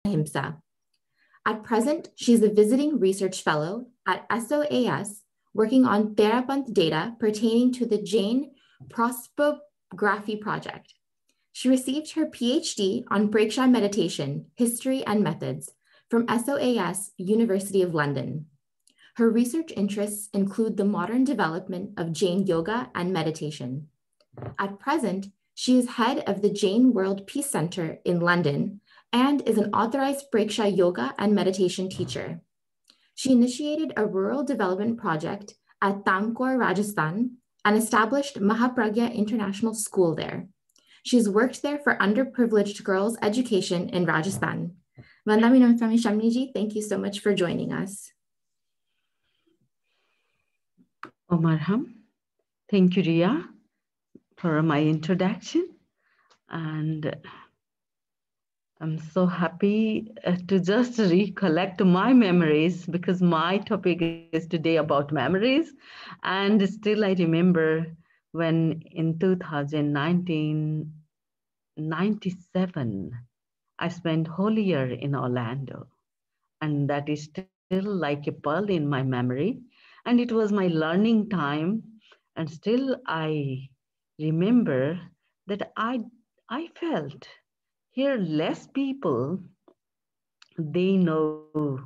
Ahimsa. At present, she's a visiting research fellow at SOAS, working on Therapant data pertaining to the Jain Prosopography project. She received her PhD on Praksha meditation, history and methods from SOAS, University of London. Her research interests include the modern development of Jain yoga and meditation. At present, she is head of the Jain World Peace Center in London and is an authorized Praksha yoga and meditation teacher. She initiated a rural development project at Tamkor, Rajasthan, and established Mahapragya International School there. She's worked there for underprivileged girls' education in Rajasthan. Vandami Swami Shamniji, thank you so much for joining us. Omarham, thank you, Ria, for my introduction. And I'm so happy to just recollect my memories because my topic is today about memories. And still I remember when in 1997, I spent whole year in Orlando. And that is still like a pearl in my memory. And it was my learning time. And still I remember that I felt here less people, they know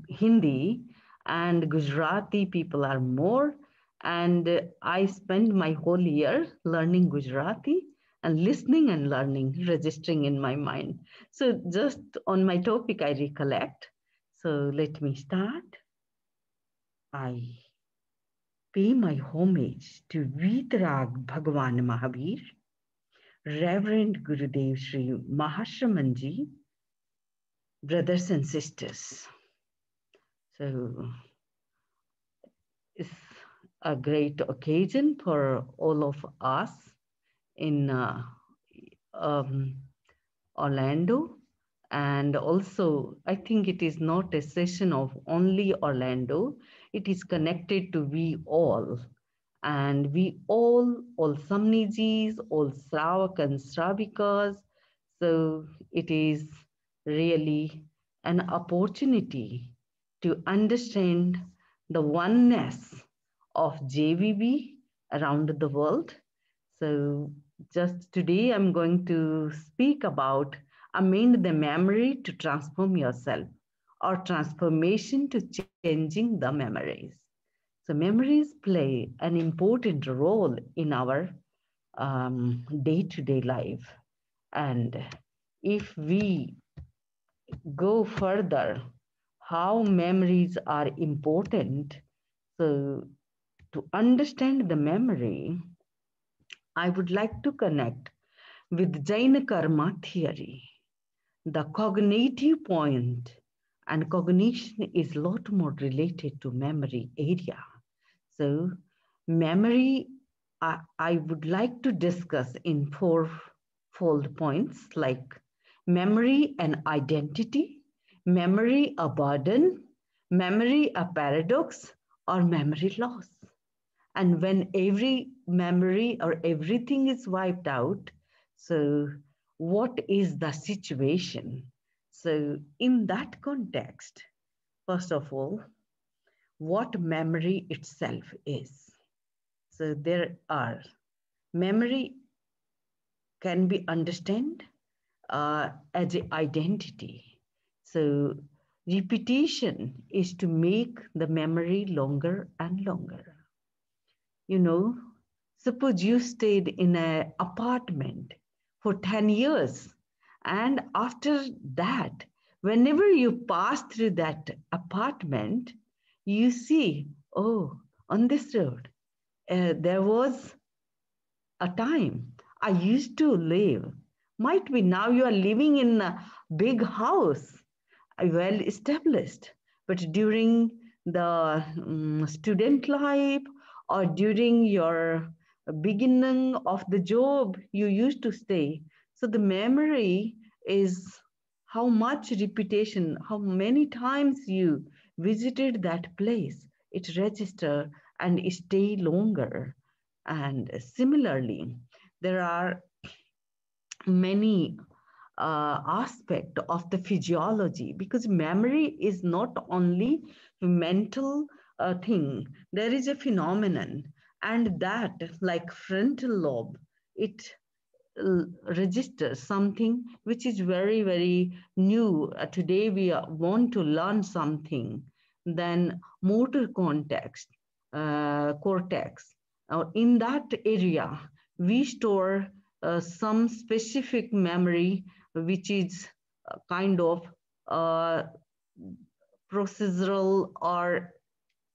Hindi, and Gujarati people are more. And I spent my whole year learning Gujarati and listening and learning, registering in my mind. So just on my topic, I recollect. So let me start. I pay my homage to Vitrag Bhagavan Mahavir, Reverend Gurudev Sri Mahashramanji, brothers and sisters. So it's a great occasion for all of us in Orlando. And also, I think it is not a session of only Orlando. It is connected to we all. And we all Samnijis, all Sravak and Sravikas. So it is really an opportunity to understand the oneness of JVB around the world. So just today, I'm going to speak about amend the memory to transform yourself, or transformation to changing the memories. So memories play an important role in our day-to-day life. And if we go further, how memories are important. So to understand the memory, I would like to connect with Jaina Karma theory. The cognitive point, and cognition is a lot more related to memory area. So memory, I would like to discuss in fourfold points like memory and identity, memory a burden, memory a paradox, or memory loss. And when every memory or everything is wiped out, so what is the situation? So in that context, first of all, what memory itself is. So there are memory can be understood as an identity. So repetition is to make the memory longer and longer. You know, suppose you stayed in an apartment for 10 years, and after that, whenever you pass through that apartment, you see, oh, on this road, there was a time I used to live. Might be now you are living in a big house, well established, but during the student life or during your beginning of the job, you used to stay. So the memory is how much repetition, how many times you visited that place, it register and stay longer. And similarly, there are many aspect of the physiology, because memory is not only a mental thing. There is a phenomenon, and that, like frontal lobe, it registers something which is very, very new. Today we want to learn something, then motor context, cortex. In that area, we store some specific memory, which is kind of uh, procedural or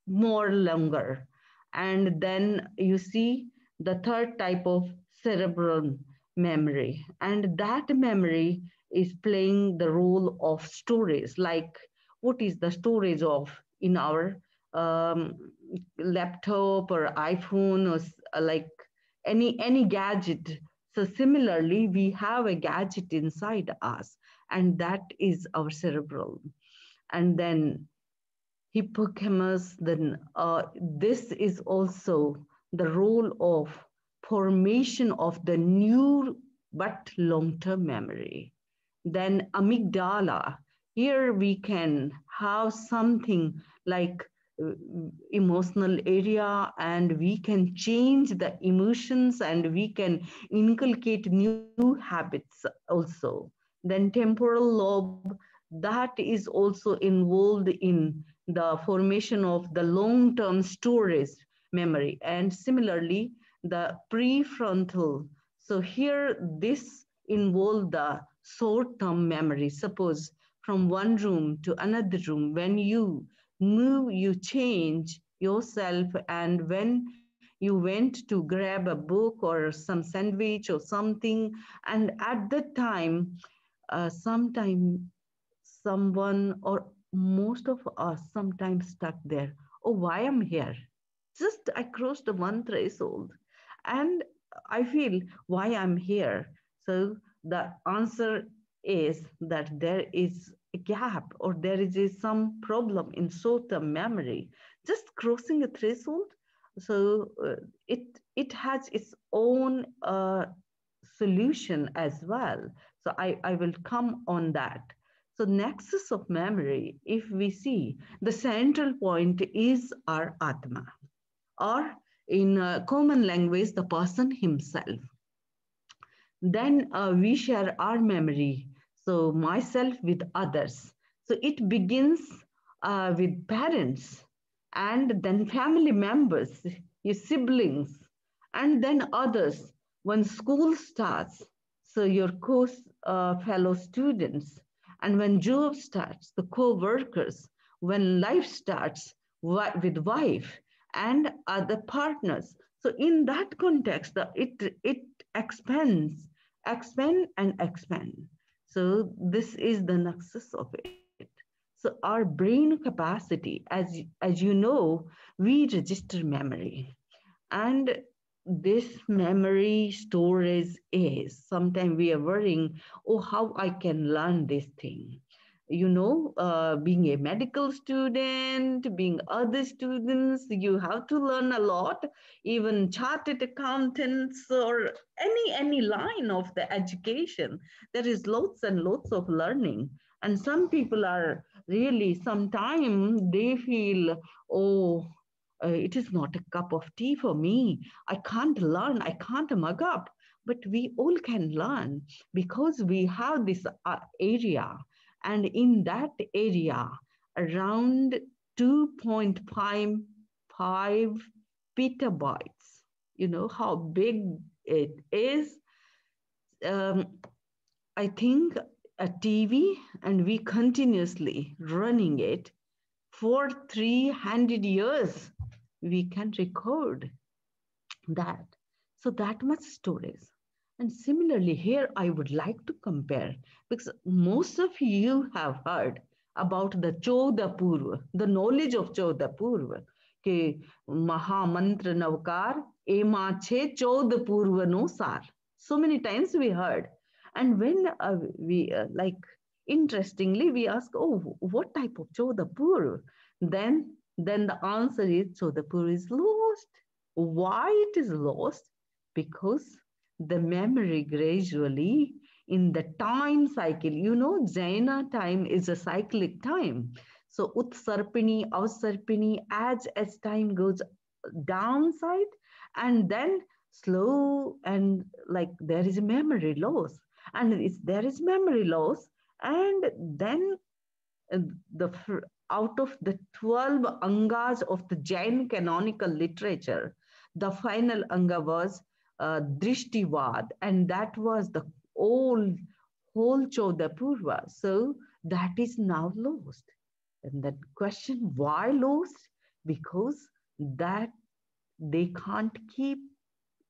more longer. And then you see the third type of cerebral memory. And that memory is playing the role of storage. Like, what is the storage of in our um, laptop or iPhone, or like any gadget. So similarly, we have a gadget inside us, and that is our cerebral. And then hippocampus, then this is also the role of formation of the new but long-term memory. Then amygdala, here we can have something like uh, emotional area, and we can change the emotions, and we can inculcate new habits also. Then temporal lobe, that is also involved in the formation of the long-term storage memory. And similarly, the prefrontal. So here, this involves the short-term memory. Suppose from one room to another room, when you move, you change yourself, and when you went to grab a book or some sandwich or something, and at that time, sometime someone or most of us sometimes stuck there. Oh, why I'm here? Just I crossed the one threshold, and I feel why I'm here. So the answer is that there is a gap, or there is some problem in short-term memory. Just crossing a threshold, so it has its own solution as well. So I will come on that. So nexus of memory, if we see, the central point is our Atma, or in common language, the person himself. Then we share our memory, so myself with others. So it begins with parents, and then family members, your siblings, and then others. When school starts, so your fellow students, and when job starts, the co-workers, when life starts with wife and other partners. So in that context, it expands, expand and expand. So this is the nexus of it. So our brain capacity, as you know, we register memory, and this memory storage is sometimes we are worrying, oh, how I can learn this thing. Being a medical student, being other students, you have to learn a lot. Even chartered accountants, or any line of the education, there is lots and lots of learning. And some people are really, sometimes they feel, oh, it is not a cup of tea for me. I can't learn, I can't mug up. But we all can learn, because we have this area. And in that area, around 2.55 petabytes, you know how big it is. Um, I think a TV, and we continuously running it for 300 years, we can record that. So that much storage. And similarly, here I would like to compare, because most of you have heard about the Chauda Purva, the knowledge of Chauda Purva. Ke Mahamantra Navkar, Ema Che Chauda Purva no Sar. So many times we heard. And when we interestingly, we ask, oh, what type of Chauda Purva? Then the answer is Chauda Purva is lost. Why it is lost? Because the memory gradually in the time cycle. You know, Jaina time is a cyclic time. So Utsarpini, Avsarpini, as time goes downside, and then slow, and like there is memory loss. And there is memory loss, and then uh, the out of the 12 angas of the Jain canonical literature, the final anga was Drishtivad, and that was the old whole Chodapurva. So that is now lost. And that question, why lost? Because that they can't keep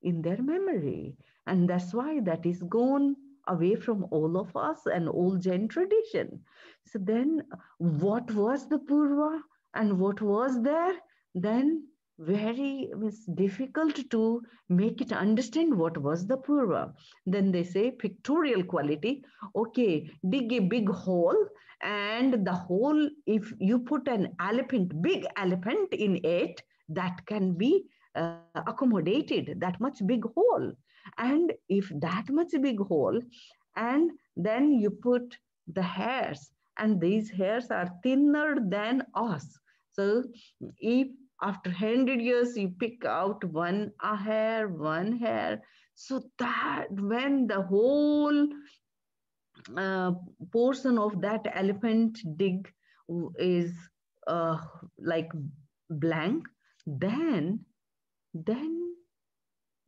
in their memory. And that's why that is gone away from all of us and all Jain tradition. So then what was the Purva and what was there? Then very it's difficult to make it understand what was the Purva. Then they say pictorial quality. Okay, dig a big hole, and the hole, if you put an elephant, big elephant in it, that can be accommodated that much big hole. And if that much big hole, and then you put the hairs, and these hairs are thinner than us. So if after 100 years you pick out one hair, so that when the whole uh, portion of that elephant dig is uh, like blank, then then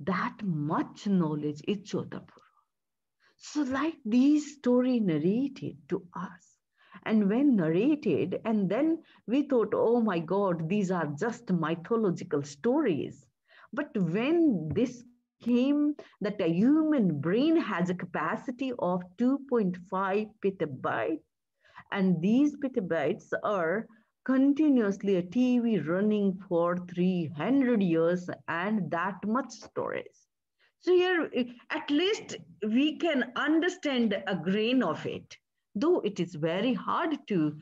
that much knowledge is Chodapur. So, like these story narrated to us, and when narrated, and then we thought, oh my God, these are just mythological stories. But when this came, that a human brain has a capacity of 2.5 petabyte, and these petabytes are continuously a TV running for 300 years and that much storage. So here, at least we can understand a grain of it. Though it is very hard to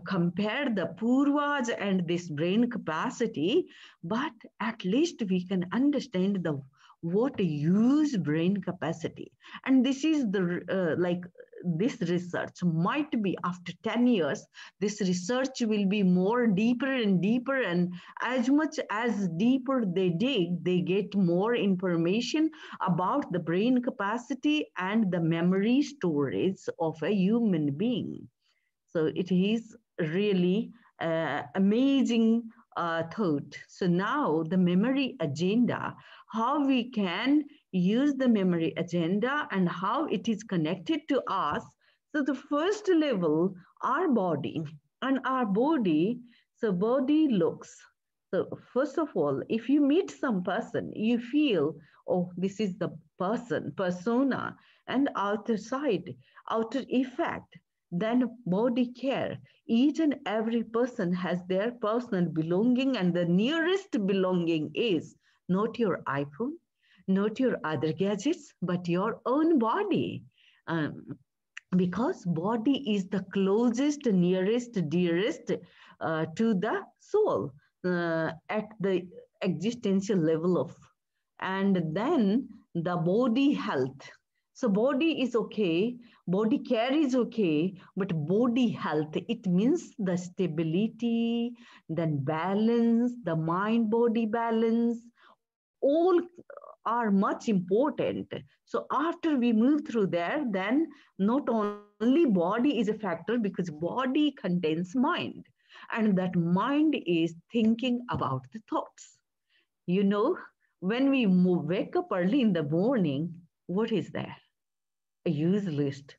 compare the purvas and this brain capacity, but at least we can understand the what use brain capacity. And this is the like this research might be after 10 years, this research will be more deeper and deeper, and as much as deeper they dig, they get more information about the brain capacity and the memory storage of a human being. So it is really amazing thought. So now the memory agenda, how we can use the memory agenda and how it is connected to us. So the first level, our body, and our body, so body looks. So first of all, if you meet some person, you feel, oh, this is the person, persona, and outer side, outer effect, then body care. Each and every person has their personal belonging, and the nearest belonging is not your iPhone, not your other gadgets, but your own body. Because body is the closest, nearest, dearest to the soul at the existential level of. And then the body health. So body is okay, body care is okay, but body health, it means the stability, then balance, the mind body balance, all are much important. So after we move through there, then not only body is a factor, because body contains mind, and that mind is thinking about the thoughts. You know, when we wake up early in the morning, what is there? A use list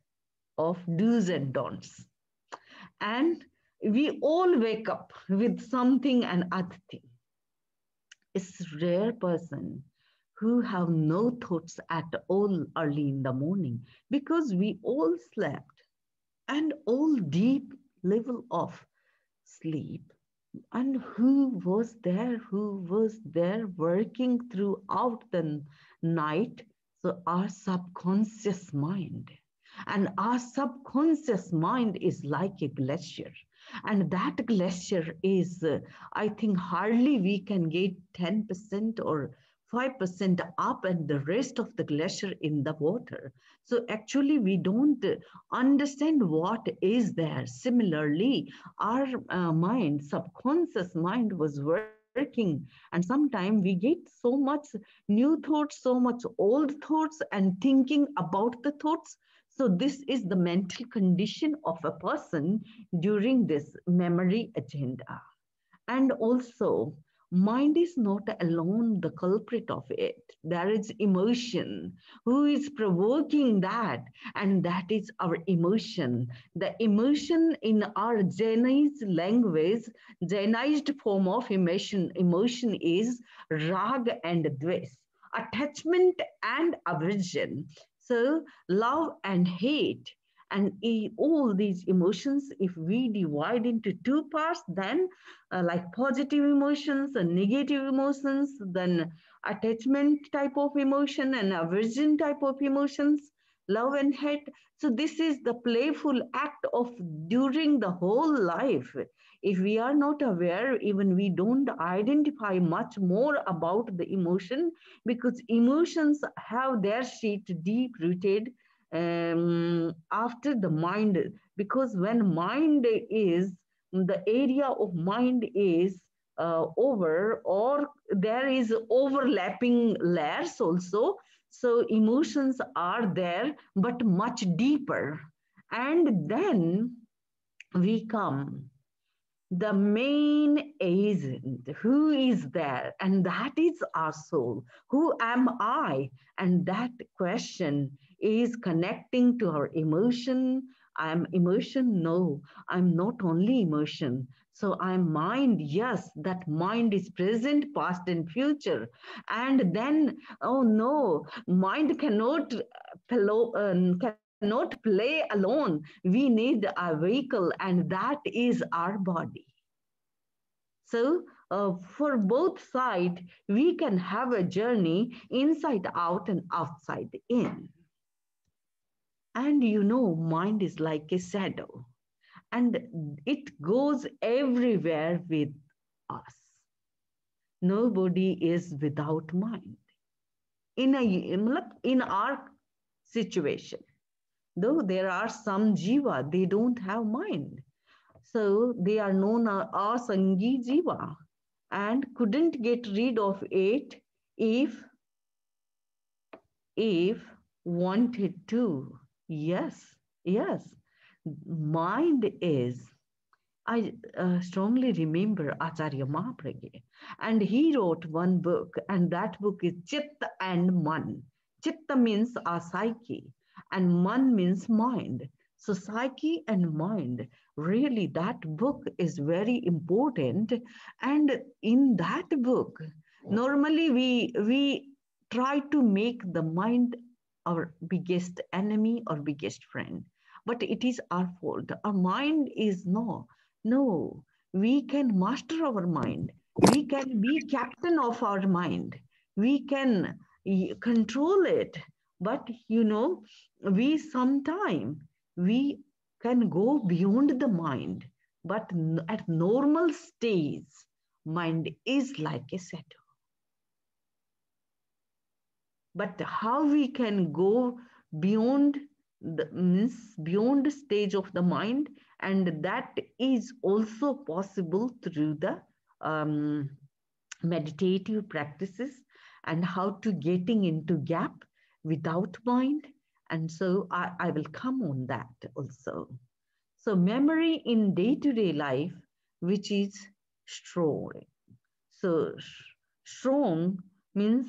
of do's and don'ts. And we all wake up with something and other thing. It's rare person who have no thoughts at all early in the morning, because we all slept, and all deep level of sleep. And who was there working throughout the night? So our subconscious mind. And our subconscious mind is like a glacier. And that glacier is, I think, hardly we can get 10% or 5% up and the rest of the glacier in the water. So actually we don't understand what is there. Similarly, our mind, subconscious mind was working, and sometimes we get so much new thoughts, so much old thoughts and thinking about the thoughts. So this is the mental condition of a person during this memory agenda. And also, mind is not alone the culprit of it. There is emotion. Who is provoking that? And that is our emotion. The emotion in our Jainese language, Jainized form of emotion is rag and dvesh, attachment and aversion. So, love and hate. And all these emotions, if we divide into two parts, then like positive emotions and negative emotions, then attachment type of emotion and aversion type of emotions, love and hate. So this is the playful act of during the whole life. If we are not aware, even we don't identify much more about the emotion, because emotions have their seat deep rooted after the mind, because when mind is, the area of mind is over, or there is overlapping layers also. So emotions are there but much deeper. And then we come the main agent. Who is there? And that is our soul. Who am I? And that question is connecting to our emotion. I'm emotion. No, I'm not only emotion. So I'm mind. Yes, that mind is present, past, and future. And then, oh no, mind cannot play alone. We need a vehicle, and that is our body. So, for both sides, we can have a journey inside out and outside in. And mind is like a shadow, and it goes everywhere with us. Nobody is without mind. In our situation, though there are some jiva, they don't have mind. So they are known as Sangi Jiva, and couldn't get rid of it if if wanted to. Yes, yes. Mind is. I strongly remember Acharya Mahapragya, and he wrote one book, and that book is Chitta and Man. Chitta means our psyche, and Man means mind. So, psyche and mind, really, that book is very important. And in that book, normally we try to make the mind our biggest enemy or biggest friend, but it is our fault. Our mind is no, we can master our mind. We can be captain of our mind. We can control it. But we sometime we can go beyond the mind. But at normal stage, mind is like a shadow. But how we can go beyond beyond the stage of the mind, and that is also possible through the um, meditative practices, and how to getting into gap without mind. And so I will come on that also. So memory in day-to-day life, which is strong. So strong means,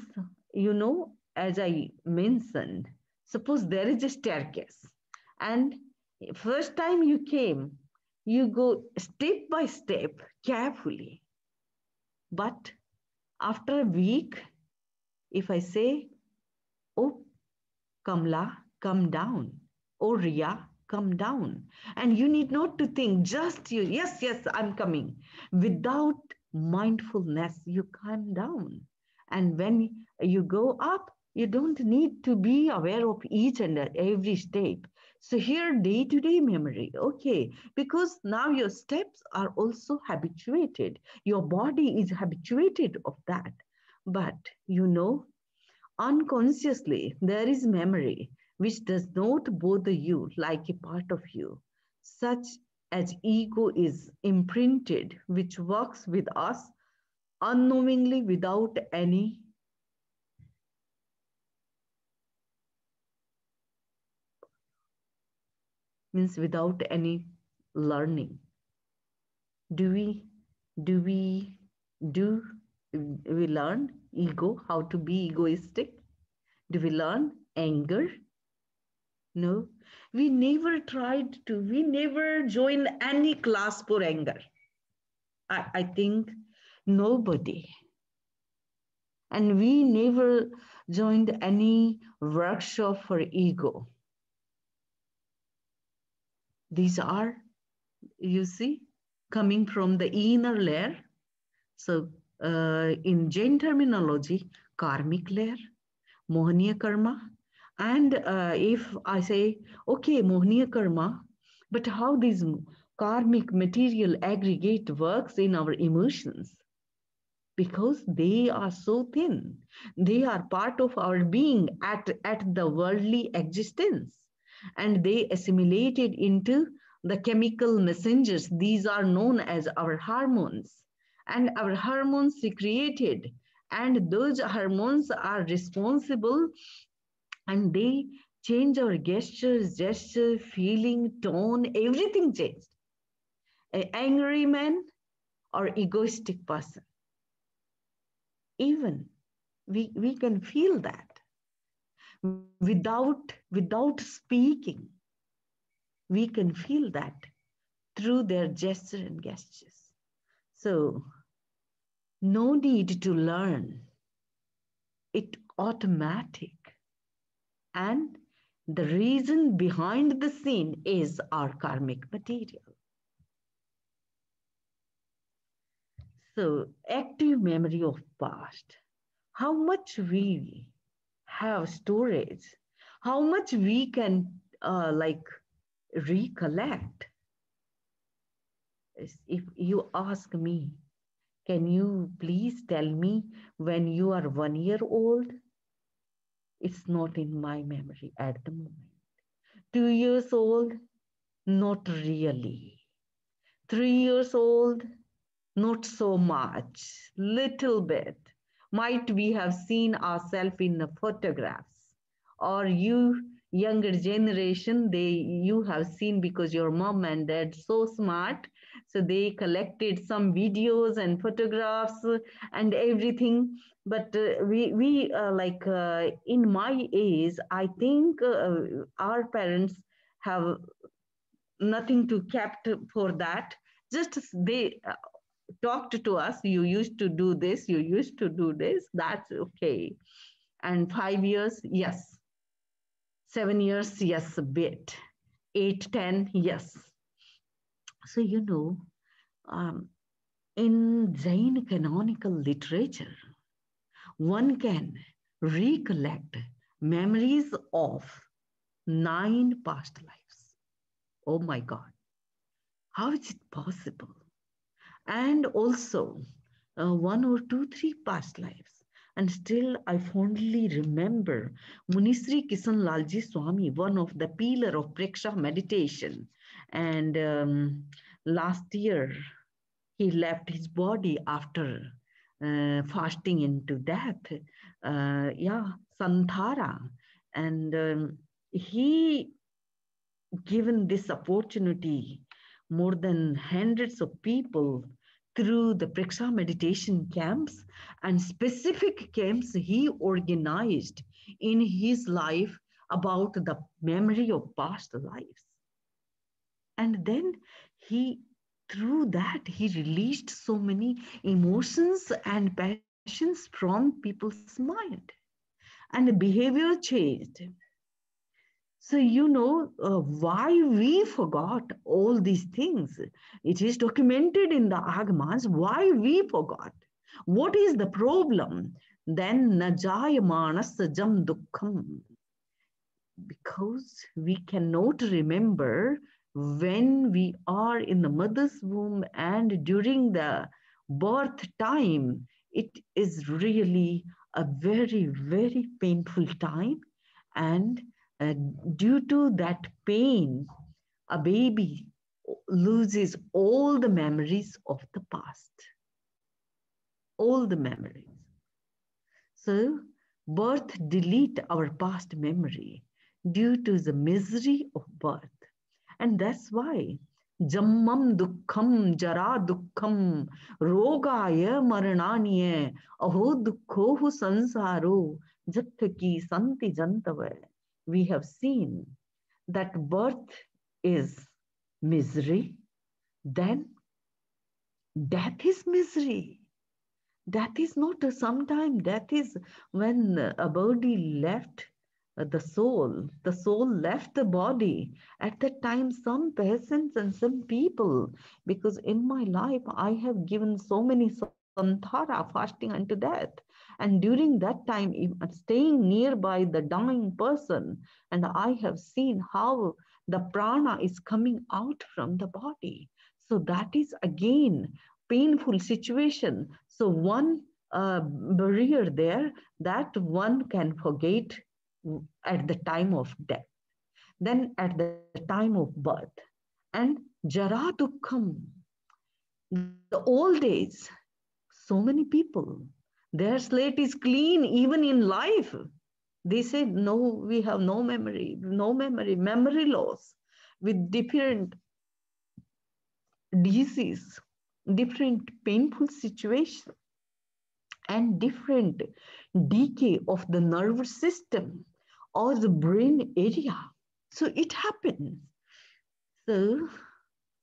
as I mentioned, suppose there is a staircase, and first time you came, you go step by step carefully. But after a week, if I say, oh, Kamla, come down. Oh, Ria, come down. And you need not to think, just you, yes, I'm coming. Without mindfulness, you come down. And when you go up, you don't need to be aware of each and every step. So here, day-to-day memory, okay, because now your steps are also habituated. Your body is habituated of that. But unconsciously, there is memory which does not bother you like a part of you, such as ego is imprinted, which works with us unknowingly without any learning. Do we do we do we learn ego, how to be egoistic? Do we learn anger? No, we never joined any class for anger. I think nobody. And we never joined any workshop for ego. These are, you see, coming from the inner layer. So, in Jain terminology, karmic layer, Mohaniya karma. And if I say, okay, Mohaniya karma, but how this karmic material aggregate works in our emotions? Because they are so thin. They are part of our being at the worldly existence. And they assimilated into the chemical messengers. These are known as our hormones. And our hormones secreted. And those hormones are responsible and they change our gesture, feeling, tone, everything changed. An angry man or egoistic person, even we can feel that without speaking. We can feel that through their gesture and gestures. So no need to learn, it automatic. And the reason behind the scene is our karmic material. So active memory of past, how much we have storage, how much we can recollect. If you ask me, can you please tell me when you are 1 year old? It's not in my memory at the moment. 2 years old? Not really. 3 years old? Not so much, little bit. Might we have seen ourselves in the photographs, or you younger generation, you have seen because your mom and dad so smart, so they collected some videos and photographs and everything. But in my age, I think our parents have nothing to kept for that. Just they talked to us, you used to do this, you used to do this, that's okay. And 5 years, yes. 7 years, yes, a bit. 8, 10, yes. So um, in Jain canonical literature, one can recollect memories of 9 past lives. Oh my God, how is it possible? And also 1 or 2, 3 past lives. And still, I fondly remember Munisri Kisan Lalji Swami, one of the pillar of Preksha meditation. And last year, he left his body after fasting into death. Santhara. And he given this opportunity more than hundreds of people through the Preksha meditation camps and specific camps he organized in his life about the memory of past lives. And then through that, he released so many emotions and passions from people's mind. And the behavior changed. So, why we forgot all these things. It is documented in the Agamas why we forgot. What is the problem? Then najayamana sajam dukkham. Because we cannot remember when we are in the mother's womb and during the birth time, it is really a very, very painful time. And uh, due to that pain, a baby loses all the memories of the past, all the memories. So, birth delete our past memory due to the misery of birth. And that's why Jammam Dukkham Jara Dukkham Rogaya Marananiye Aho Dukkhohu Sansaro Jattaki Santi Jantave. We have seen that birth is misery, then death is misery. Death is not a sometime, death is when a body left the soul left the body. At that time, some peasants and some people, because in my life I have given so many santhara fasting unto death. And during that time, staying nearby the dying person, and I have seen how the prana is coming out from the body. So that is again painful situation. So one barrier there that one can forget at the time of death, then at the time of birth. And Jara Dukkham, the old days, so many people, their slate is clean even in life. They say, no, we have no memory, memory loss with different disease, different painful situation, and different decay of the nervous system or the brain area. So it happens. So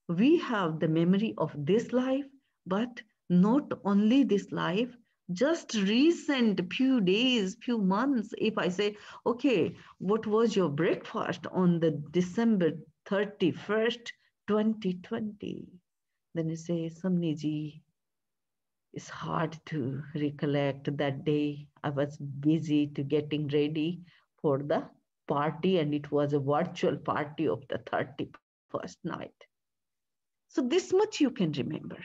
we have the memory of this life, but not only this life, just recent few days, few months. If I say, okay, what was your breakfast on the December 31st, 2020? Then you say, Samniji, it's hard to recollect that day. I was busy to getting ready for the party, and it was a virtual party of the 31st night. So this much you can remember.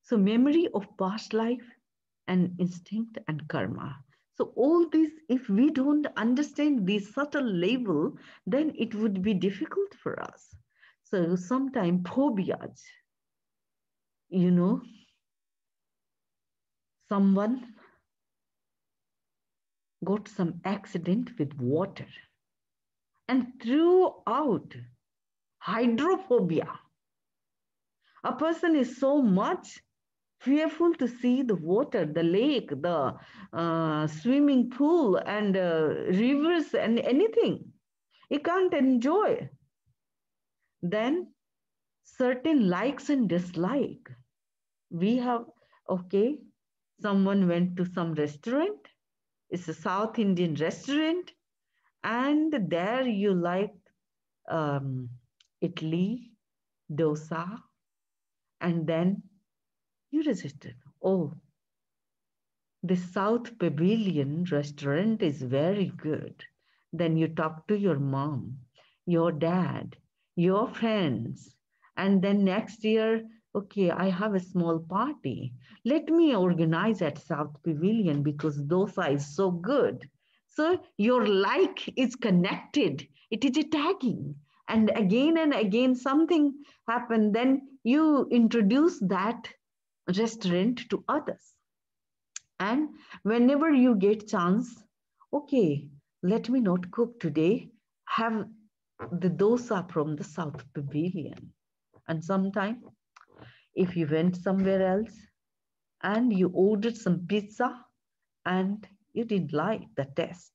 So memory of past life and instinct and karma. So all this, if we don't understand this subtle level, then it would be difficult for us. So sometimes phobias, you know, someone got some accident with water and throughout hydrophobia, a person is so much fearful to see the water, the lake, the swimming pool, and rivers, and anything. He can't enjoy. Then certain likes and dislike. We have, okay, someone went to some restaurant. It's a South Indian restaurant, and there you like um, idli, dosa, and then you resisted. Oh, the South Pavilion restaurant is very good. Then you talk to your mom, your dad, your friends, and then next year, okay, I have a small party. Let me organize at South Pavilion because dosa is so good. So your like is connected. It is a tagging. And again, something happened. Then you introduce that restaurant to others. And whenever you get chance, okay, let me not cook today, have the dosa from the South Pavilion. And sometime, if you went somewhere else and you ordered some pizza and you didn't like the taste,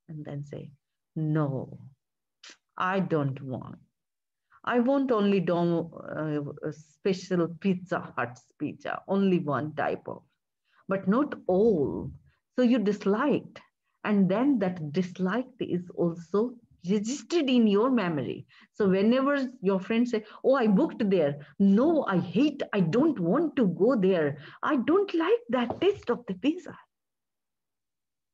and then say, no, I don't want. I want only special Pizza Hut's pizza, only one type of, but not all. So you disliked, and then that dislike is also registered in your memory. So whenever your friends say, oh, I booked there, no, I hate, I don't want to go there, I don't like that taste of the pizza.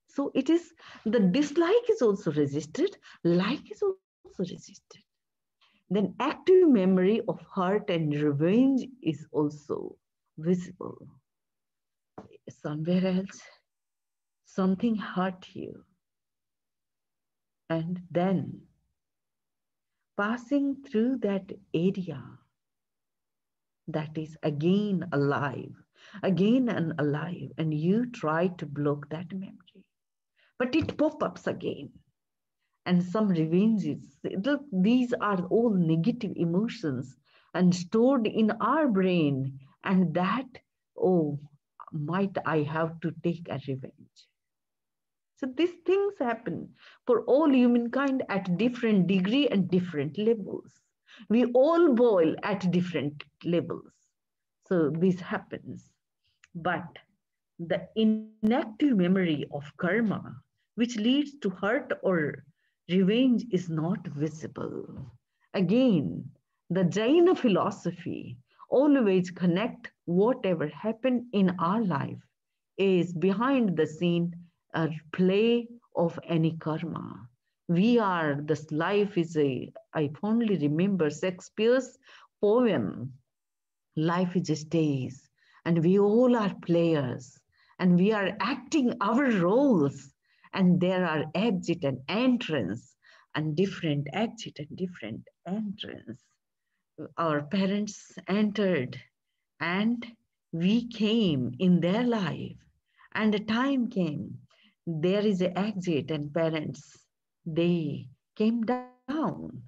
So it is, the dislike is also registered, like is also registered. Then active memory of hurt and revenge is also visible. somewhere else something hurt you, and then passing through that area that is again and alive, and you try to block that memory, but it pop-ups again. And some revenges, look, these are all negative emotions and stored in our brain, and that, oh, might I have to take a revenge. So these things happen for all humankind at different degree and different levels. We all boil at different levels. So this happens. But the inactive memory of karma, which leads to hurt or revenge, is not visible. Again, the Jaina philosophy always connect whatever happened in our life is behind the scene a play of any karma. We are, this life is a, I fondly remember Shakespeare's poem, life is a stage, and we all are players, and we are acting our roles, and there are exit and entrance, and different exit and different entrance. Our parents entered, and we came in their life, and a time came, there is an exit, and parents, they came down,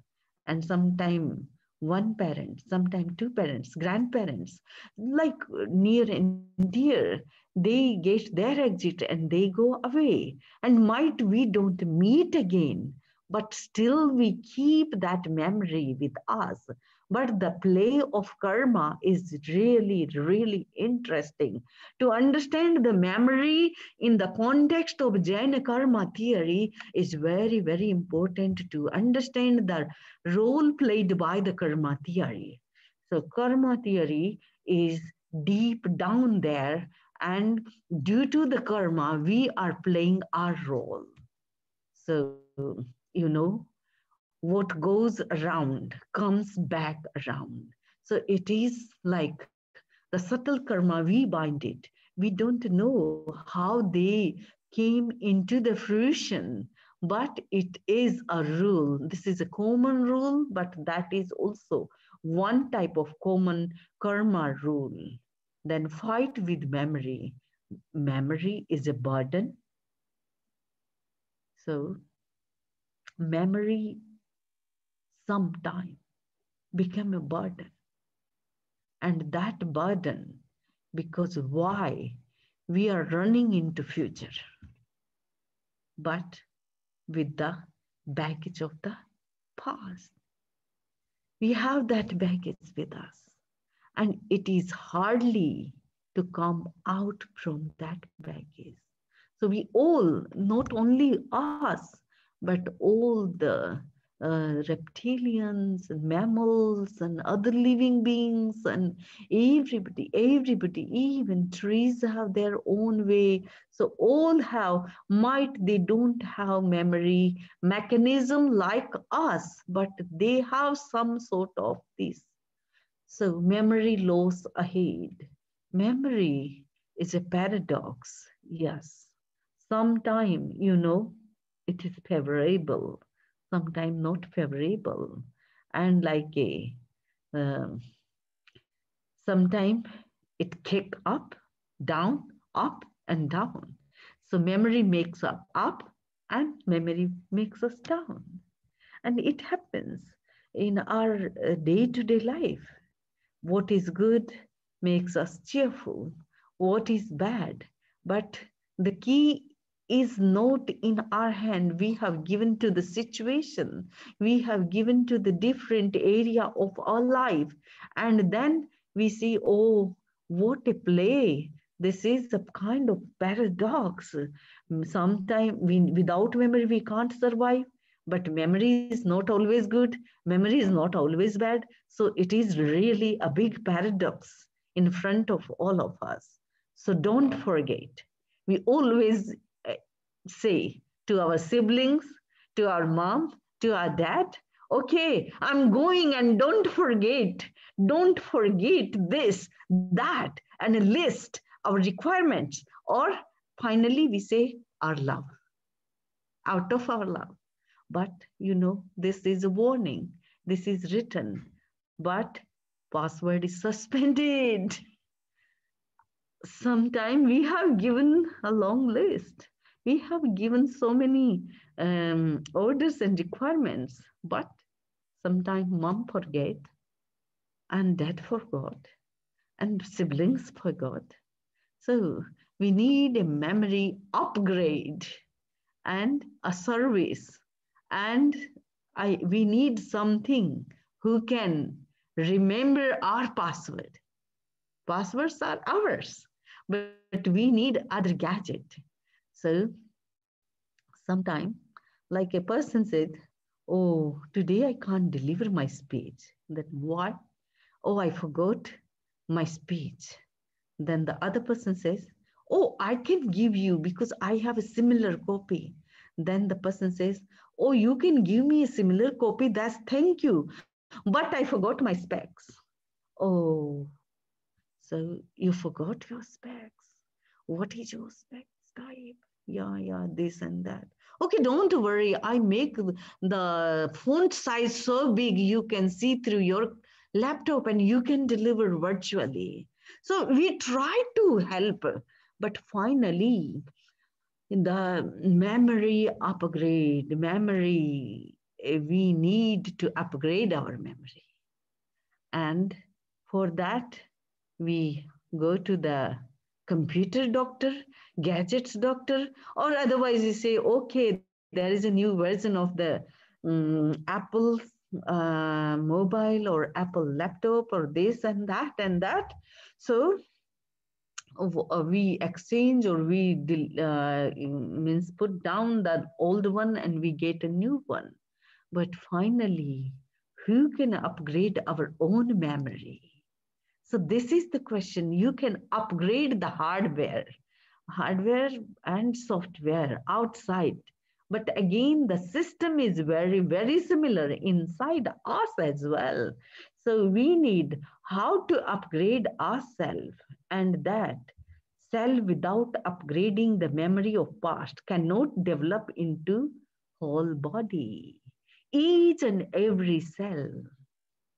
and sometime one parent, sometime two parents, grandparents, like near and dear, they get their exit and they go away, and might we don't meet again, but still we keep that memory with us. But the play of karma is really, really interesting. To understand the memory in the context of Jaina karma theory is very, very important to understand the role played by the karma theory. So, karma theory is deep down there, and due to the karma, we are playing our role. So, what goes around comes back around. So it is like the subtle karma, we bind it. We don't know how they came into the fruition, but it is a rule. This is a common rule, but that is also one type of common karma rule. Then fight with memory. Memory is a burden. So memory sometime become a burden, and that burden, because why? We are running into future, but with the baggage of the past. We have that baggage with us, and it is hardly to come out from that baggage. So we all, not only us, but all the reptilians and mammals and other living beings and everybody, even trees have their own way. So all have, might they don't have memory mechanism like us, but they have some sort of this. So memory loss ahead. Memory is a paradox, yes. Sometime, it is favorable, sometime not favorable. And like a um, sometime it kick up and down. So memory makes up, and memory makes us down. And it happens in our day-to-day life. What is good makes us cheerful, what is bad. But the key is not in our hand. We have given to the situation, we have given to the different area of our life. And then we see, oh, what a play. This is a kind of paradox. Sometimes without memory, we can't survive. But memory is not always good. Memory is not always bad. So it is really a big paradox in front of all of us. So don't forget. We always say to our siblings, to our mom, to our dad, okay, I'm going, and don't forget this, that, and a list our requirements, or finally we say our love, out of our love. But this is a warning. This is written, but password is suspended. Sometimes we have given a long list. We have given so many orders and requirements, but sometimes mom forget, and dad forgot, and siblings forgot. So we need a memory upgrade and a service, and we need something who can remember our password. Passwords are ours, but we need other gadget. So sometime, like a person said, oh, today I can't deliver my speech. That what? Oh, I forgot my speech. Then the other person says, oh, I can give you because I have a similar copy. Then the person says, oh, you can give me a similar copy. That's thank you. But I forgot my specs. Oh, so you forgot your specs. What is your specs type? Yeah, this and that. Okay, don't worry. I make the font size so big you can see through your laptop and you can deliver virtually. So we try to help, but finally, the memory upgrade, we need to upgrade our memory. And for that, we go to the computer doctor, gadgets doctor, or otherwise we say, okay, there is a new version of the Apple mobile or Apple laptop or this and that and that. So we exchange or we means put down the old one and we get a new one. But finally, who can upgrade our own memory? So this is the question. You can upgrade the hardware and software outside. But again, the system is very, very similar inside us as well. So we need how to upgrade ourselves, and that cell without upgrading the memory of past cannot develop into whole body. Each and every cell,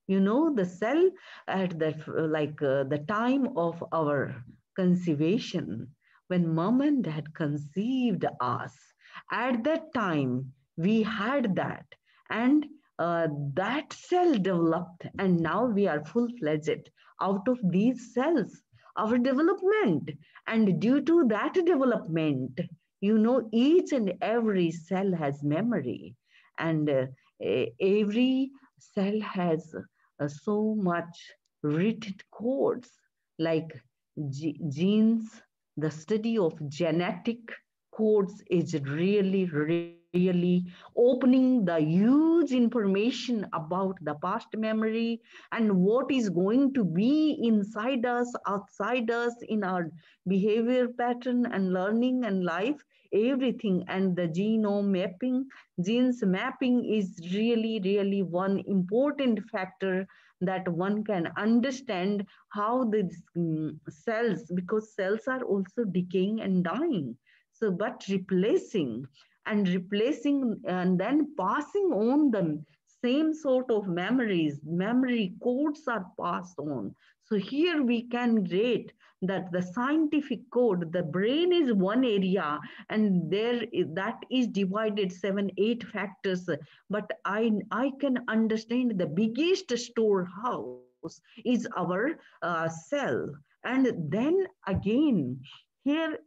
the cell at the time of our conceivation, when mom and dad conceived us, at that time we had that, and that cell developed, and now we are full-fledged out of these cells, our development. And due to that development, each and every cell has memory, and every cell has so much written codes, like genes. The study of genetic codes is really opening the huge information about the past memory and what is going to be inside us, outside us, in our behavior pattern and learning and life, everything. And the genes mapping is really one important factor, that one can understand how these cells, because cells are also decaying and dying. So, but replacing and then passing on the same sort of memory codes are passed on. So here we can rate that the scientific code, the brain is one area, and that is divided 7 8 factors. But I can understand the biggest storehouse is our cell. And then again, here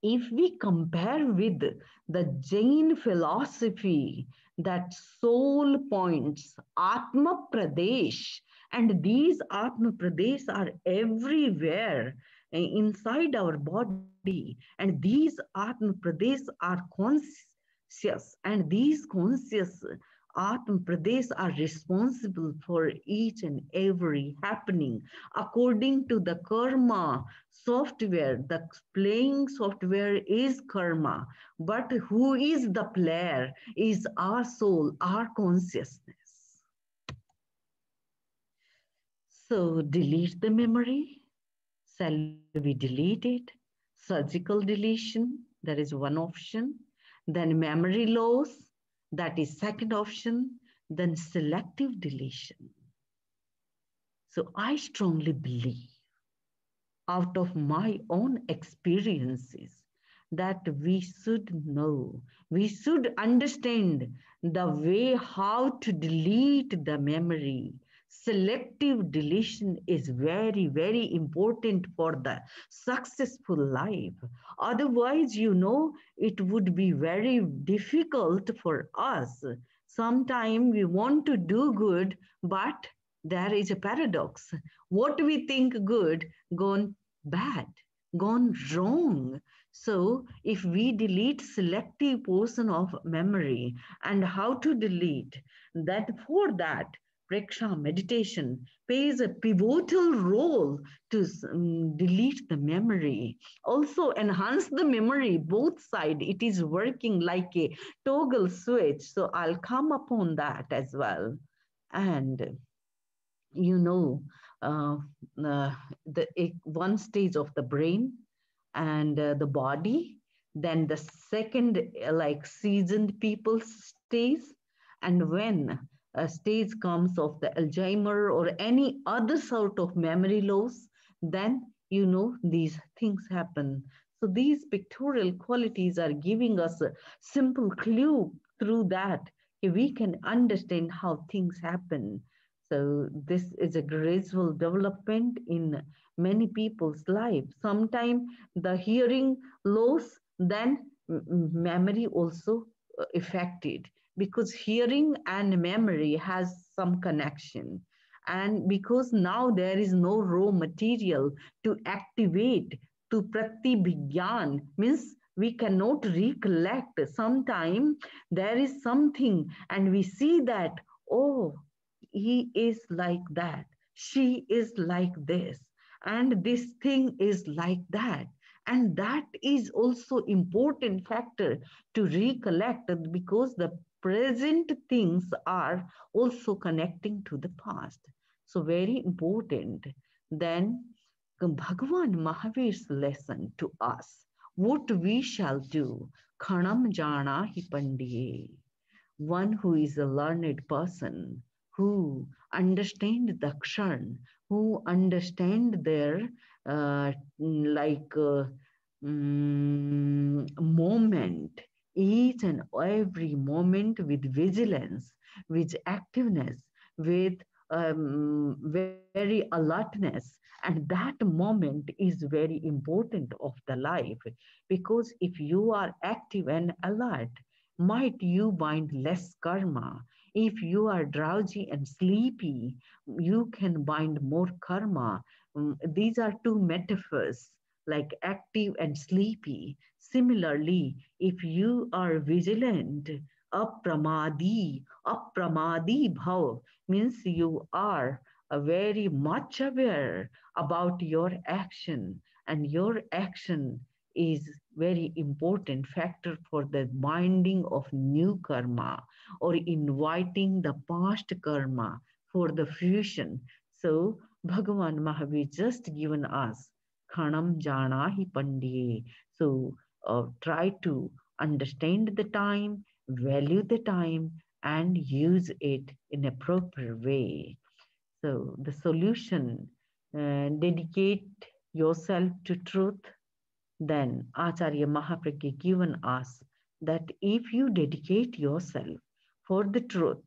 if we compare with the Jain philosophy, that soul points, Atma Pradesh, and these Atma Pradesh are everywhere inside our body, and these Atma Pradesh are conscious, and these conscious Atma Pradesh are responsible for each and every happening according to the karma software. The playing software is karma, but who is the player is our soul, our consciousness. So delete the memory, Shall we delete it? Surgical deletion, that is one option. Then memory loss, that is second option. Then selective deletion. So I strongly believe, out of my own experiences, that we should know, we should understand the way how to delete the memory. Selective deletion is very, very important for the successful life. Otherwise, it would be very difficult for us. Sometimes we want to do good, but there is a paradox. What we think good gone bad, gone wrong. So if we delete selective portion of memory, and how to delete that, for that Preksha meditation plays a pivotal role to delete the memory, also enhance the memory, both side. It is working like a toggle switch. So I'll come upon that as well. And you know uh, the one stage of the brain and the body, then the second like seasoned people stays, and when a stage comes of the Alzheimer or any other sort of memory loss, then these things happen. So these pictorial qualities are giving us a simple clue through that we can understand how things happen. So this is a gradual development in many people's life. Sometimes the hearing loss, then memory also affected, because hearing and memory has some connection. And because now there is no raw material to activate, to pratibhigyan, means we cannot recollect. Sometime there is something and we see that, oh, he is like that, she is like this, and this thing is like that. And that is also important factor to recollect, because the present things are also connecting to the past. So very important. Then Bhagavan Mahavir's lesson to us, what we shall do. Khanam jana hi pandiye. One who is a learned person, who understand the kshan, who understand their like moment, each and every moment with vigilance, with activeness, with very alertness. And that moment is very important of the life, because if you are active and alert, might you bind less karma. If you are drowsy and sleepy, you can bind more karma. These are two metaphors, like active and sleepy. Similarly, if you are vigilant, apramadi bhav, means you are very much aware about your action, and your action is very important factor for the binding of new karma, or inviting the past karma for the fusion. So Bhagavan Mahavir just given us khanam jana hi pandiye. So try to understand the time, value the time, and use it in a proper way. So the solution, dedicate yourself to truth. Then Acharya Mahapragya given us that if you dedicate yourself for the truth,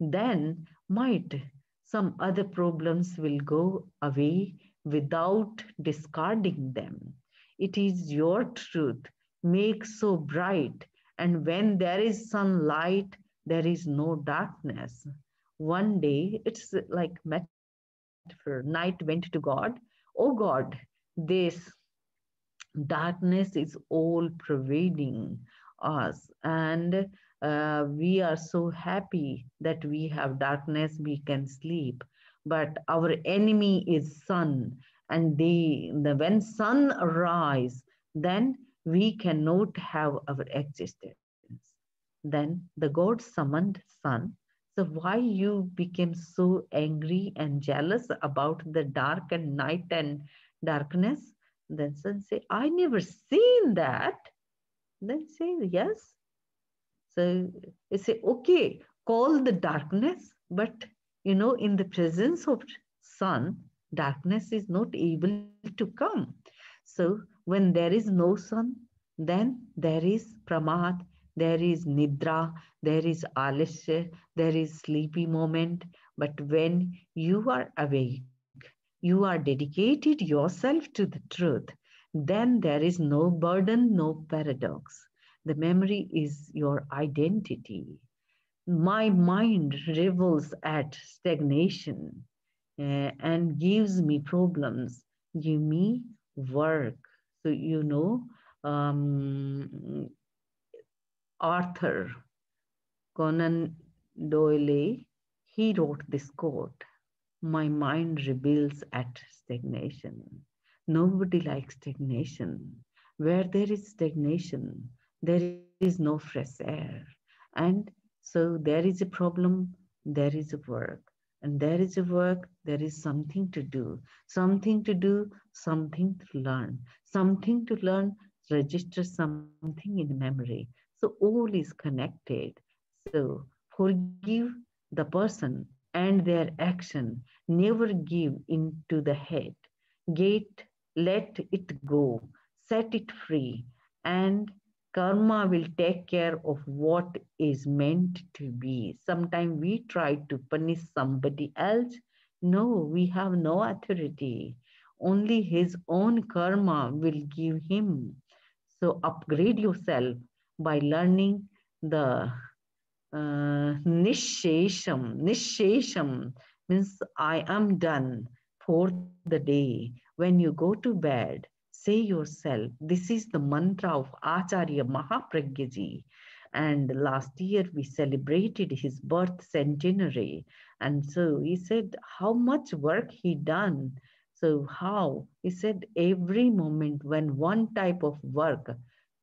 then might some other problems will go away without discarding them. It is your truth, make so bright, and when there is sunlight, there is no darkness. One day, it's like metaphor, night went to God, oh God, this darkness is all pervading us, and we are so happy that we have darkness, we can sleep, but our enemy is sun, and when sun arise, then we cannot have our existence. Then the god summoned sun. So why you became so angry and jealous about the dark and night and darkness? Then son say, I never seen that. Then say, yes. So you say, okay, call the darkness, but in the presence of sun, darkness is not able to come. So when there is no sun, then there is pramad, there is nidra, there is alasya, there is sleepy moment. But when you are awake, you are dedicated yourself to the truth, then there is no burden, no paradox. The memory is your identity. My mind revels at stagnation and gives me problems, give me work. So, Arthur Conan Doyle, he wrote this quote: my mind rebels at stagnation. Nobody likes stagnation. Where there is stagnation, there is no fresh air. And so there is a problem, there is a work. And there is a work, there is something to do. Something to do, something to learn. Something to learn, register something in memory. So all is connected. So forgive the person and their action. Never give into the head. Get, let it go. Set it free. And karma will take care of what is meant to be. Sometimes we try to punish somebody else. No, we have no authority. Only his own karma will give him. So upgrade yourself by learning the nishesham. Nishesham means I am done for the day. When you go to bed, say yourself, this is the mantra of Acharya Mahapragyaji. And last year we celebrated his birth centenary. And so he said how much work he done. So how? He said every moment when one type of work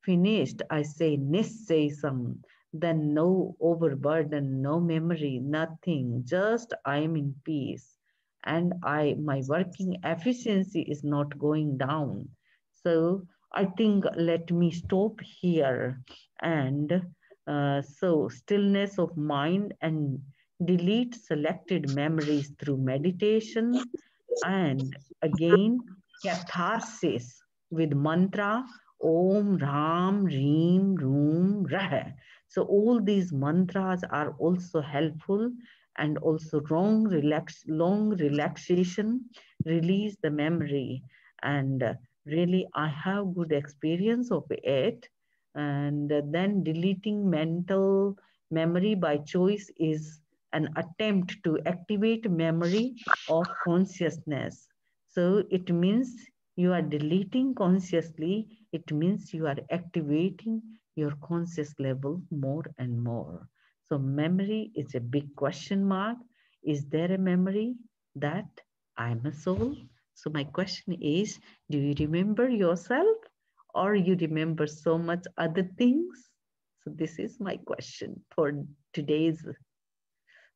finished, I say nishesam, then no overburden, no memory, nothing, just I am in peace. And my working efficiency is not going down. So I think let me stop here. And so stillness of mind and delete selected memories through meditation, and again catharsis with mantra Om Ram Reem Room Rah. So all these mantras are also helpful, and also long relaxation release the memory. And really I have good experience of it. And then deleting mental memory by choice is an attempt to activate memory of consciousness. So it means you are deleting consciously, it means you are activating your conscious level more and more. So memory is a big question mark. Is there a memory that I'm a soul? So my question is, do you remember yourself, or you remember so much other things? So this is my question for today's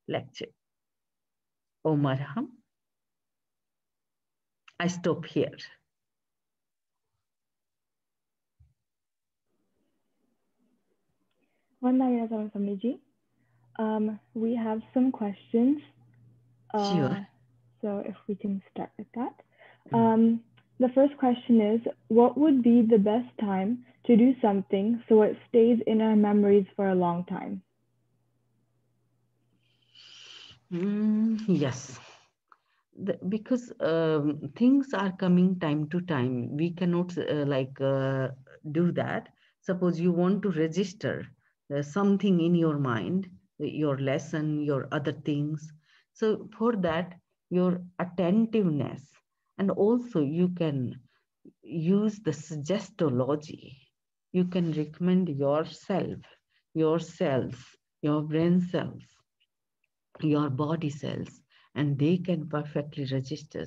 lecture. Omarham, I stop here. We have some questions. Sure. So if we can start with that. The first question is, what would be the best time to do something so it stays in our memories for a long time? Yes, because things are coming time to time. We cannot do that. Suppose you want to register something in your mind, your lesson, your other things. So for that, your attentiveness, and also you can use the suggestology. You can recommend yourself, your cells, your brain cells, your body cells, and they can perfectly register.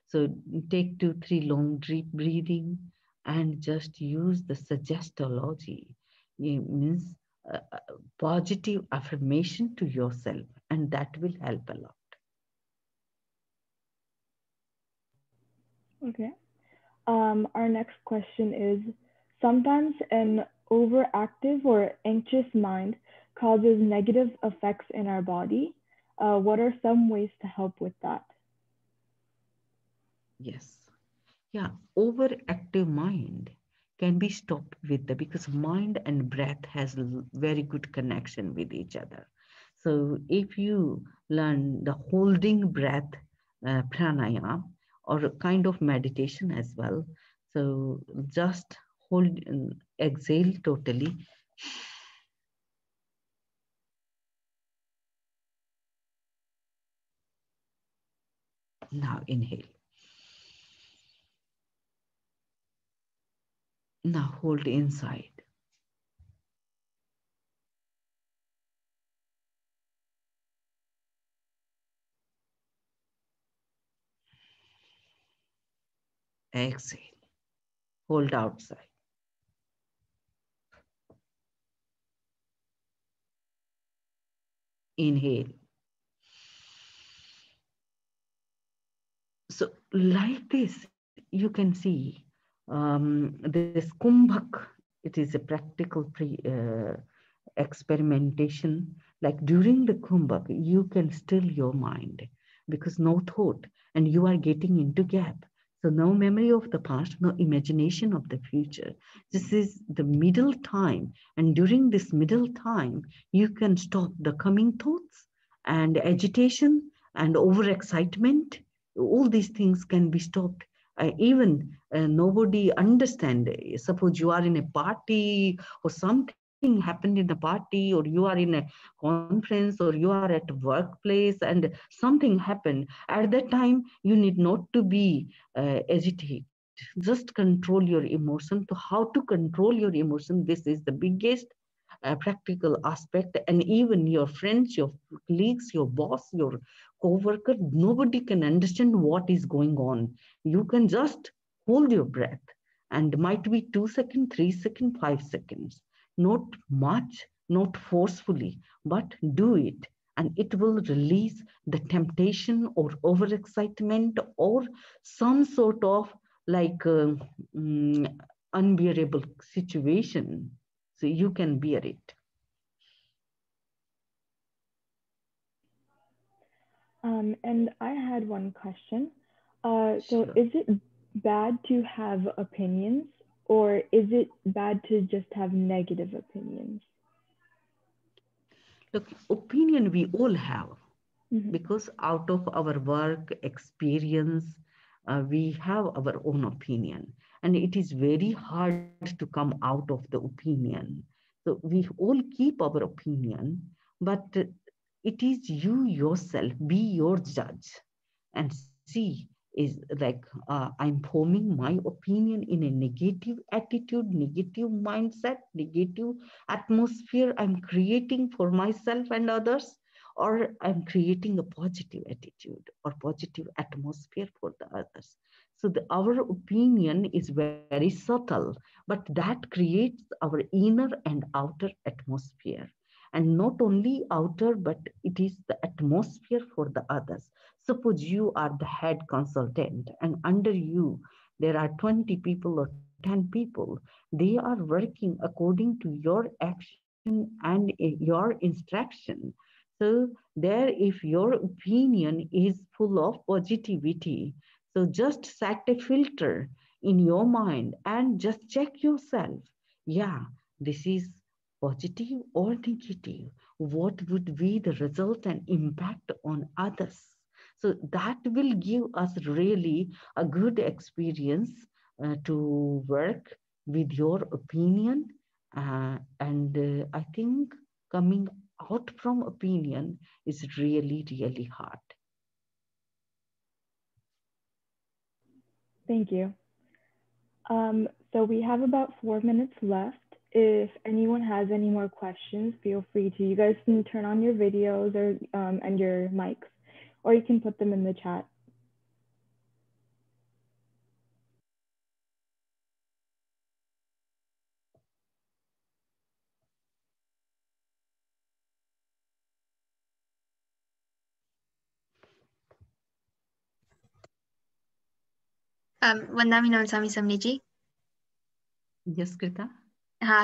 So take 2 3 long deep breathing and just use the suggestology. It means positive affirmation to yourself, and that will help a lot. Okay. Our next question is, sometimes an overactive or anxious mind causes negative effects in our body. What are some ways to help with that? Yes. Yeah, overactive mind can be stopped with the because mind and breath has very good connection with each other. So if you learn the holding breath pranayama or a kind of meditation as well, so just hold, exhale totally. Now inhale. Now hold inside. Exhale. Hold outside. Inhale. So like this, you can see this kumbhak. It is a practical experimentation. Like during the kumbhak, you can still your mind because no thought, and you are getting into gap. So no memory of the past, no imagination of the future. This is the middle time, and during this middle time, you can stop the coming thoughts and agitation and overexcitement. All these things can be stopped. Even nobody understand. Suppose you are in a party or something happened in the party, or you are in a conference, or you are at workplace and something happened. At that time, you need not to be agitate. Just control your emotion. To how to control your emotion, this is the biggest practical aspect. And even your friends, your colleagues, your boss, your co-worker, nobody can understand what is going on. You can just hold your breath, and might be 2 seconds, 3 seconds, 5 seconds. Not much, not forcefully, but do it. And it will release the temptation or overexcitement or some sort of like unbearable situation. So you can bear it. And I had one question. So Sure. is it bad to have opinions, or is it bad to just have negative opinions? Look, opinion we all have, Mm-hmm. because out of our work experience, we have our own opinion, and it is very hard to come out of the opinion. So we all keep our opinion, but it is you yourself, be your judge and see, is like I'm forming my opinion in a negative attitude, negative mindset, negative atmosphere I'm creating for myself and others, or I'm creating a positive attitude or positive atmosphere for the others. So our opinion is very subtle, but that creates our inner and outer atmosphere. And not only outer, but it is the atmosphere for the others. Suppose you are the head consultant, and under you there are 20 people or 10 people. They are working according to your action and your instruction. So there, if your opinion is full of positivity, so just set a filter in your mind and just check yourself. Yeah, this is positive or negative. What would be the result and impact on others? So that will give us really a good experience to work with your opinion. And I think coming out from opinion is really, really hard. Thank you. So we have about 4 minutes left. If anyone has any more questions, feel free to. You guys can turn on your videos or and your mics, or you can put them in the chat. Vandami Namasami Samniji. Yes, Krita.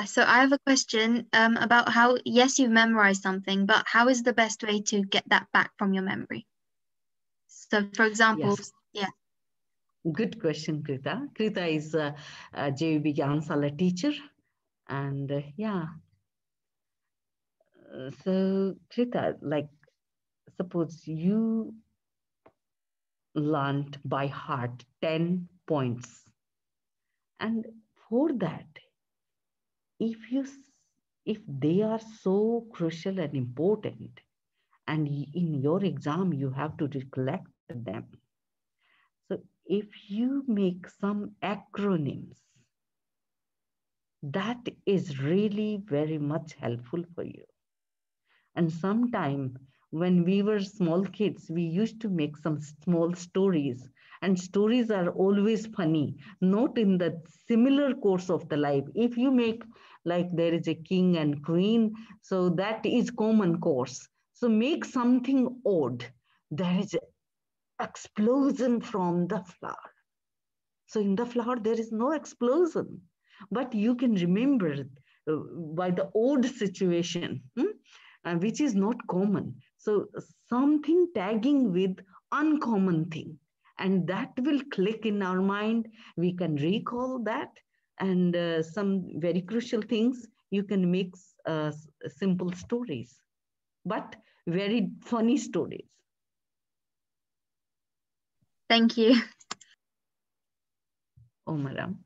So I have a question about how, yes, you've memorized something, but how is the best way to get that back from your memory? So for example, Yes. yeah. Good question, Krita. Krita is a JVB Gyansala teacher. And yeah. So Krita, like, suppose you learned by heart 10 points. And for that, if you if they are so crucial and important, and in your exam you have to recollect them, so if you make some acronyms, that is really very much helpful for you. And sometime when we were small kids, we used to make some small stories, and stories are always funny, not in the similar course of the life. If you make like there is a king and queen, so that is common course. So make something odd. There is an explosion from the flower. So in the flower, there is no explosion, but you can remember by the odd situation, which is not common. So something tagging with uncommon thing, and that will click in our mind. We can recall that, and some very crucial things. You can make simple stories, but very funny stories. Thank you. Oh, madam.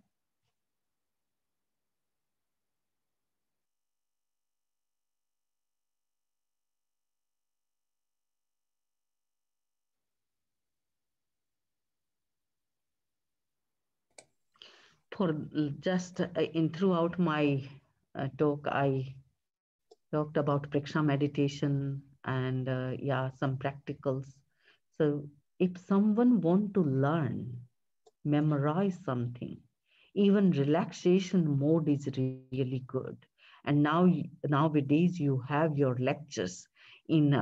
For just in throughout my talk, I talked about Praksha meditation and yeah, some practicals. So if someone want to learn, memorize something, even relaxation mode is really good. And now nowadays you have your lectures in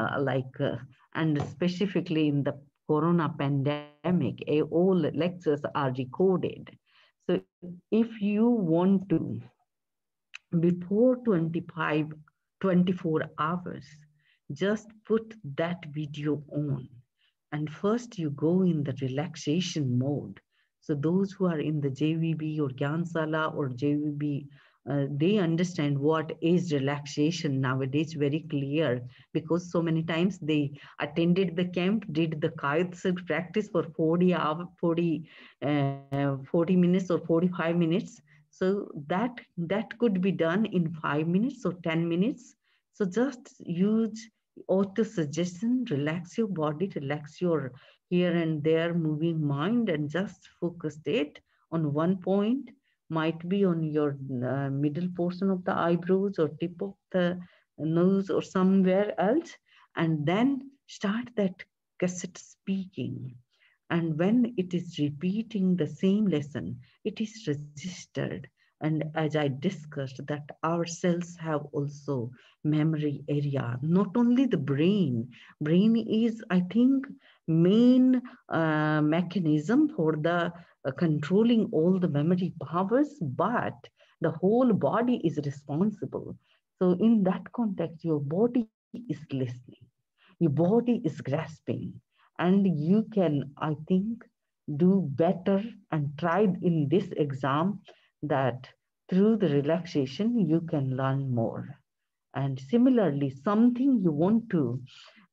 and specifically in the corona pandemic, all lectures are recorded. So if you want to, before 24 hours, just put that video on. And first you go in the relaxation mode. So those who are in the JVB or Gyansala or JVB, they understand what is relaxation nowadays very clear, because so many times they attended the camp, did the kite practice for 40 minutes or 45 minutes. So that could be done in 5 minutes or 10 minutes. So just use auto suggestion, relax your body, relax your here and there moving mind, and just focus it on one point. Might be on your middle portion of the eyebrows or tip of the nose or somewhere else, and then start that cassette speaking. And when it is repeating the same lesson, it is registered. And as I discussed, that our cells have also memory area, not only the brain. Brain is, I think, main mechanism for the controlling all the memory powers, but the whole body is responsible. So in that context, your body is listening, your body is grasping, and you can, I think, do better and try in this exam that through the relaxation you can learn more. And similarly, something you want to,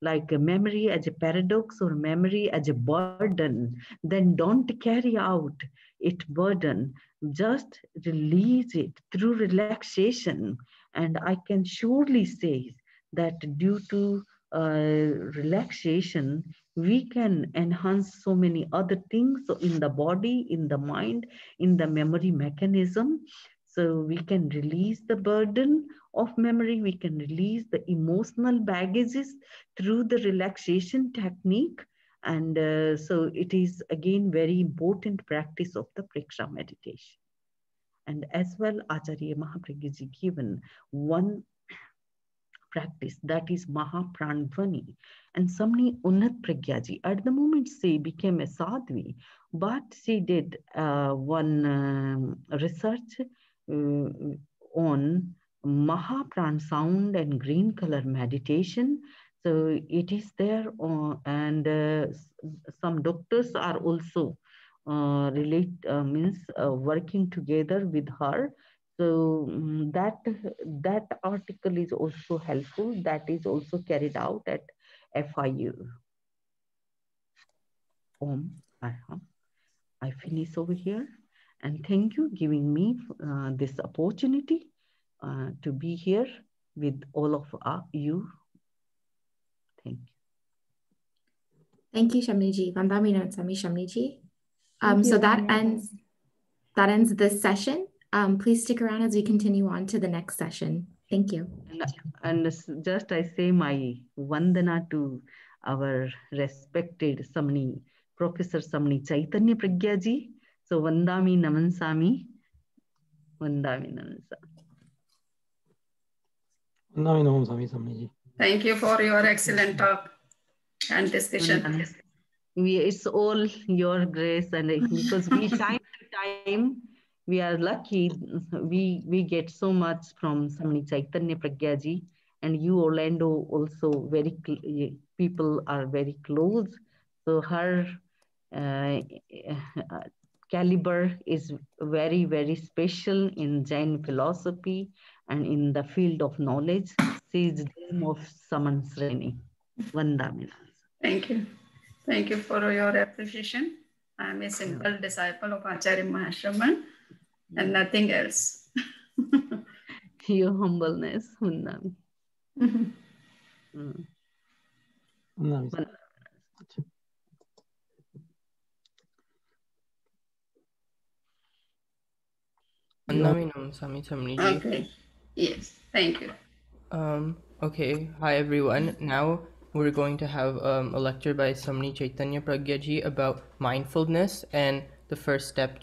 like a memory as a paradox or memory as a burden, then don't carry out it burden. Just release it through relaxation. And I can surely say that due to relaxation, we can enhance so many other things in the body, in the mind, in the memory mechanism. So we can release the burden of memory, we can release the emotional baggages through the relaxation technique. And so it is again very important practice of the Praksha meditation. And as well, Acharya Mahapragyaji given one practice, that is Mahapranadhvani. And Samani Unnat Pragyaji at the moment she became a sadhvi, but she did one research on Mahapran sound and green color meditation. So it is there, and some doctors are also working together with her. So that article is also helpful. That is also carried out at FIU. I finish over here, and thank you giving me this opportunity to be here with all of you. Thank you. Thank you, Shamniji. Vandami Sami Shamniji. Thank So you, that Vandami. ends this session. Please stick around as we continue on to the next session. Thank you. And just I say my vandana to our respected Samani, Professor Samani Chaitanya Pragyaji. So Vandami Namansami. Vandami Namansami. Vandami Namansami Samani. Thank you for your excellent talk and discussion. It's all your grace, and because we time to time, we are lucky. We get so much from Samani Chaitanya Pragyaji, and you, Orlando, also very people are very close. So her caliber is very, very special in Jain philosophy and in the field of knowledge. She is Dame of Saman Sreni. Vandami. Thank you. Thank you for your appreciation. I am a simple disciple of Acharya Mahashraman and nothing else. Your humbleness, Vandami. Vandami Namansami Samniji. Okay. Yes. Thank you. Okay. Hi everyone. Now we're going to have a lecture by Samani Chaitanya Pragyaji about mindfulness and the first step